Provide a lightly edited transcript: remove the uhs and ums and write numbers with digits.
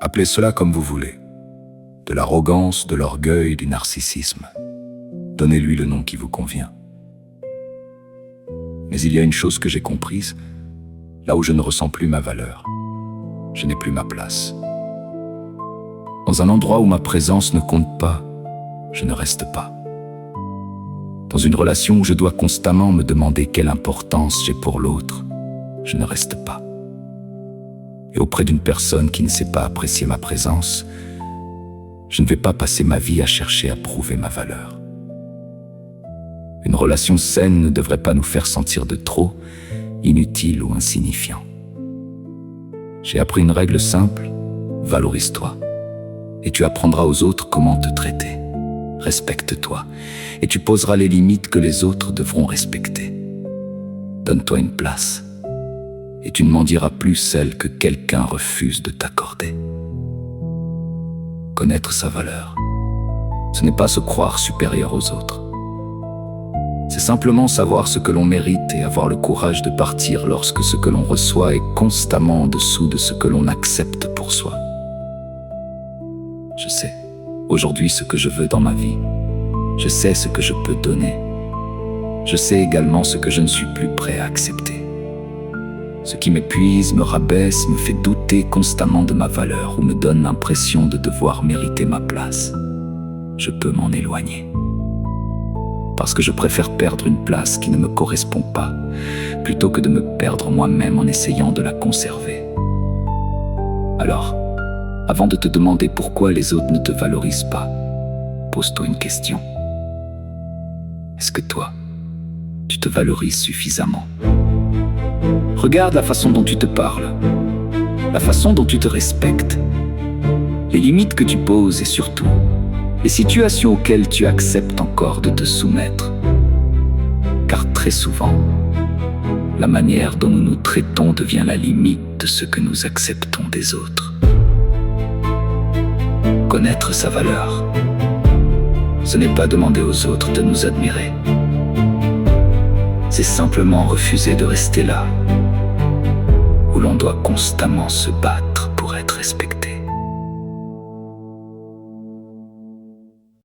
Appelez cela comme vous voulez. De l'arrogance, de l'orgueil, du narcissisme. Donnez-lui le nom qui vous convient. Mais il y a une chose que j'ai comprise, là où je ne ressens plus ma valeur. Je n'ai plus ma place. Dans un endroit où ma présence ne compte pas, je ne reste pas. Dans une relation où je dois constamment me demander quelle importance j'ai pour l'autre, je ne reste pas. Et auprès d'une personne qui ne sait pas apprécier ma présence, je ne vais pas passer ma vie à chercher à prouver ma valeur. Une relation saine ne devrait pas nous faire sentir de trop, inutile ou insignifiant. J'ai appris une règle simple, valorise-toi, et tu apprendras aux autres comment te traiter. Respecte-toi, et tu poseras les limites que les autres devront respecter. Donne-toi une place, et tu ne m'en diras plus celle que quelqu'un refuse de t'accorder. Connaître sa valeur, ce n'est pas se croire supérieur aux autres. C'est simplement savoir ce que l'on mérite et avoir le courage de partir lorsque ce que l'on reçoit est constamment en dessous de ce que l'on accepte pour soi. Je sais aujourd'hui ce que je veux dans ma vie. Je sais ce que je peux donner. Je sais également ce que je ne suis plus prêt à accepter. Ce qui m'épuise, me rabaisse, me fait douter constamment de ma valeur ou me donne l'impression de devoir mériter ma place. Je peux m'en éloigner. Parce que je préfère perdre une place qui ne me correspond pas, plutôt que de me perdre moi-même en essayant de la conserver. Alors, avant de te demander pourquoi les autres ne te valorisent pas, pose-toi une question. Est-ce que toi, tu te valorises suffisamment? Regarde la façon dont tu te parles, la façon dont tu te respectes, les limites que tu poses et surtout, les situations auxquelles tu acceptes encore de te soumettre. Car très souvent, la manière dont nous nous traitons devient la limite de ce que nous acceptons des autres. Connaître sa valeur, ce n'est pas demander aux autres de nous admirer. C'est simplement refuser de rester là, où l'on doit constamment se battre pour être respecté.